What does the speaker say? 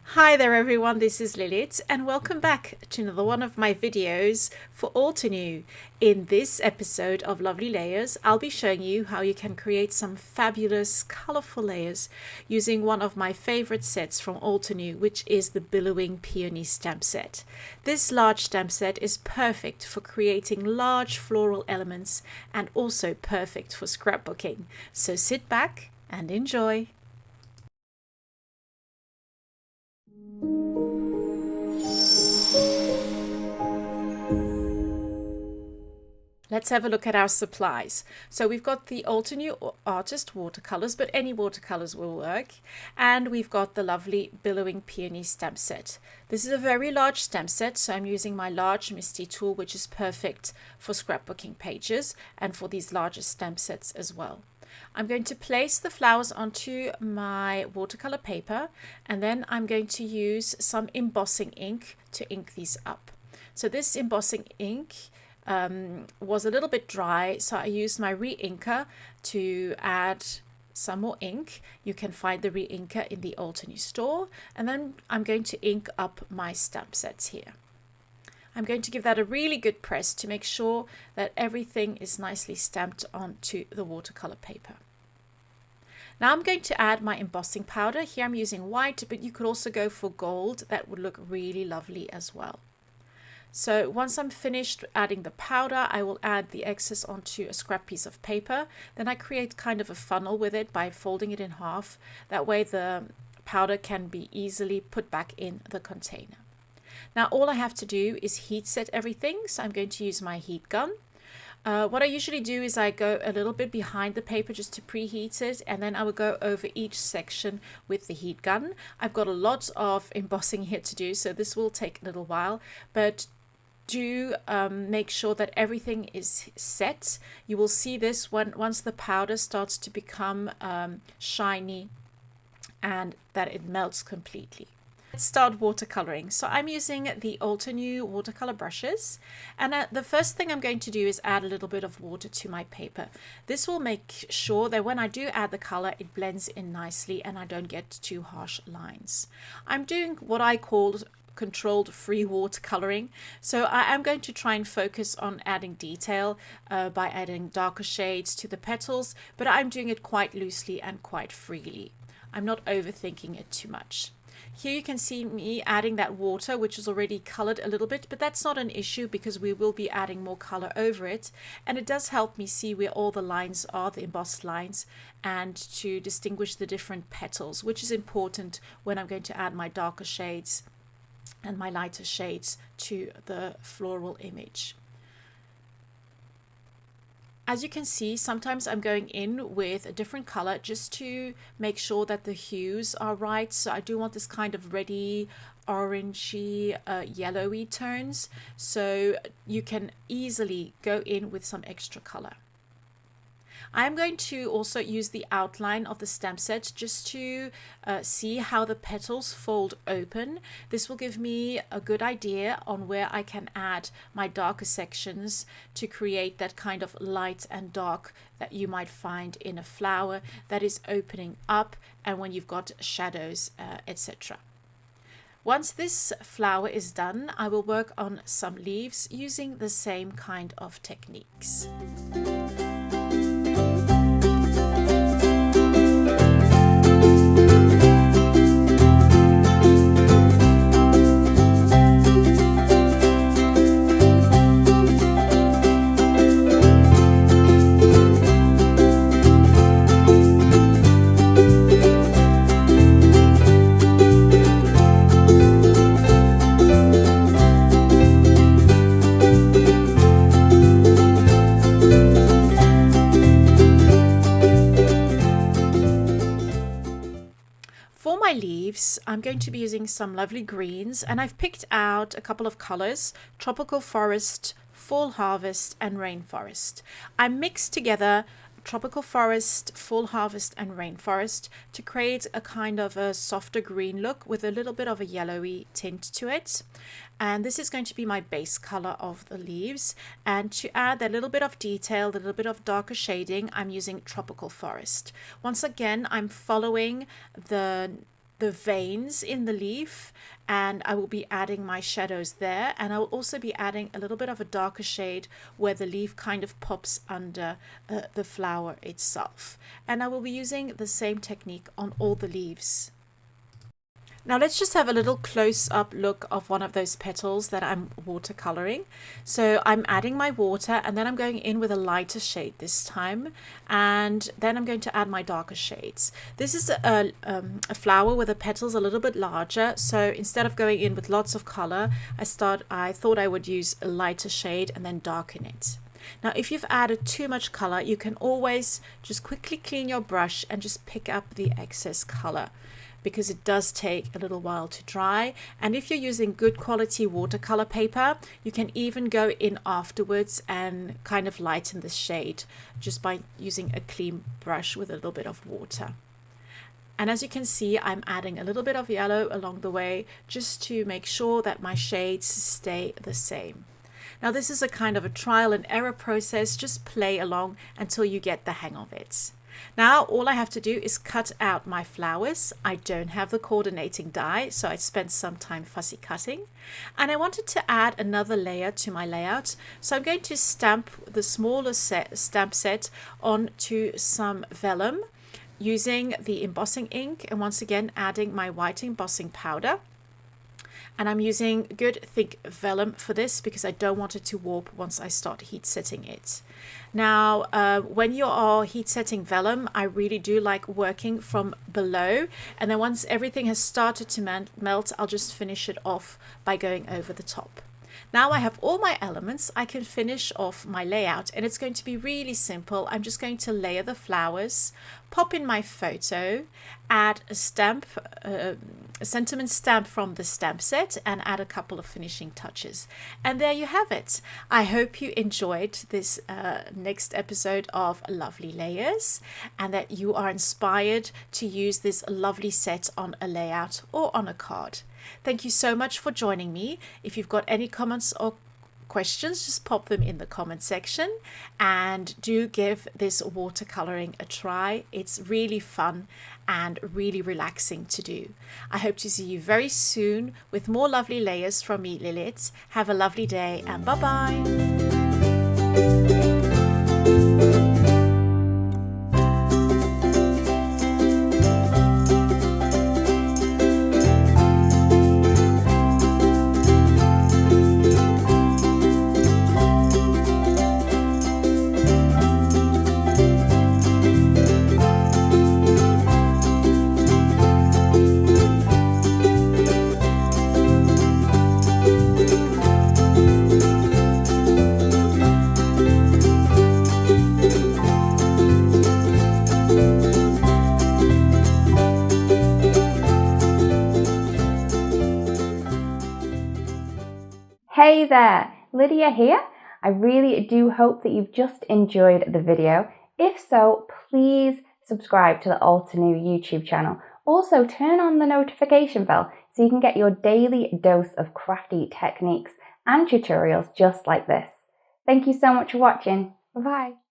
Hi there everyone, this is Lilith and welcome back to another one of my videos for Altenew. In this episode of Lovely Layers, I'll be showing you how you can create some fabulous colorful layers using one of my favorite sets from Altenew, which is the Billowing Peonies stamp set. This large stamp set is perfect for creating large floral elements and also perfect for scrapbooking. So sit back and enjoy. Let's have a look at our supplies. So we've got the Altenew Artist watercolors, but any watercolors will work. And we've got the lovely Billowing Peonies stamp set. This is a very large stamp set, so I'm using my large MISTI tool, which is perfect for scrapbooking pages and for these larger stamp sets as well. I'm going to place the flowers onto my watercolor paper, and then I'm going to use some embossing ink to ink these up. So this embossing ink was a little bit dry, so I used my re-inker to add some more ink. You can find the re-inker in the Altenew store, and then I'm going to ink up my stamp sets here. I'm going to give that a really good press to make sure that everything is nicely stamped onto the watercolor paper. Now I'm going to add my embossing powder. Here I'm using white, but you could also go for gold. That would look really lovely as well. So once I'm finished adding the powder, I will add the excess onto a scrap piece of paper. Then I create kind of a funnel with it by folding it in half. That way the powder can be easily put back in the container. Now all I have to do is heat set everything. So I'm going to use my heat gun. What I usually do is I go a little bit behind the paper just to preheat it, and then I will go over each section with the heat gun. I've got a lot of embossing here to do, so this will take a little while, but do make sure that everything is set. You will see this once the powder starts to become shiny and that it melts completely. Let's start watercoloring. So I'm using the Altenew watercolor brushes, and the first thing I'm going to do is add a little bit of water to my paper. This will make sure that when I do add the color, it blends in nicely and I don't get too harsh lines. I'm doing what I call controlled free watercoloring, so I am going to try and focus on adding detail by adding darker shades to the petals, but I'm doing it quite loosely and quite freely. I'm not overthinking it too much. Here you can see me adding that water, which is already colored a little bit, but that's not an issue because we will be adding more color over it, and it does help me see where all the lines are, the embossed lines, and to distinguish the different petals, which is important when I'm going to add my darker shades and my lighter shades to the floral image. As you can see, sometimes I'm going in with a different color just to make sure that the hues are right. So I do want this kind of reddy, orangey, yellowy tones. So you can easily go in with some extra color. I'm going to also use the outline of the stamp set just to see how the petals fold open. This will give me a good idea on where I can add my darker sections to create that kind of light and dark that you might find in a flower that is opening up and when you've got shadows, etc. Once this flower is done, I will work on some leaves using the same kind of techniques. For my leaves, I'm going to be using some lovely greens, and I've picked out a couple of colors: Tropical Forest, Fall Harvest and Rainforest. I mixed together Tropical Forest, Fall Harvest and Rainforest to create a kind of a softer green look with a little bit of a yellowy tint to it. And this is going to be my base color of the leaves. And to add a little bit of detail, a little bit of darker shading, I'm using Tropical Forest. Once again, I'm following the the veins in the leaf, and I will be adding my shadows there, and I will also be adding a little bit of a darker shade where the leaf kind of pops under the flower itself. And I will be using the same technique on all the leaves. Now let's just have a little close-up look of one of those petals that I'm watercoloring. So I'm adding my water, and then I'm going in with a lighter shade this time, and then I'm going to add my darker shades. This is a flower with the petals a little bit larger, so instead of going in with lots of color, I thought I would use a lighter shade and then darken it. Now if you've added too much color, you can always just quickly clean your brush and just pick up the excess color, because it does take a little while to dry. And if you're using good quality watercolor paper, you can even go in afterwards and kind of lighten the shade just by using a clean brush with a little bit of water. And as you can see, I'm adding a little bit of yellow along the way just to make sure that my shades stay the same. Now this is a kind of a trial and error process. Just play along until you get the hang of it. Now all I have to do is cut out my flowers. I don't have the coordinating die, so I spent some time fussy cutting. And I wanted to add another layer to my layout, so I'm going to stamp the smaller stamp set onto some vellum using the embossing ink, and once again adding my white embossing powder. And I'm using good thick vellum for this because I don't want it to warp once I start heat setting it. Now, when you are heat setting vellum, I really do like working from below. And then once everything has started to melt, I'll just finish it off by going over the top. Now I have all my elements, I can finish off my layout, and it's going to be really simple. I'm just going to layer the flowers, pop in my photo, add a stamp, a sentiment stamp from the stamp set, and add a couple of finishing touches. And there you have it. I hope you enjoyed this next episode of Lovely Layers, and that you are inspired to use this lovely set on a layout or on a card. Thank you so much for joining me. If you've got any comments or questions, just pop them in the comment section, and do give this watercoloring a try. It's really fun and really relaxing to do. I hope to see you very soon with more lovely layers from me, Lilith. Have a lovely day, and bye-bye. Hey there, Lydia here. I really do hope that you've just enjoyed the video. If so, please subscribe to the Altenew YouTube channel. Also, turn on the notification bell so you can get your daily dose of crafty techniques and tutorials just like this. Thank you so much for watching. Bye-bye.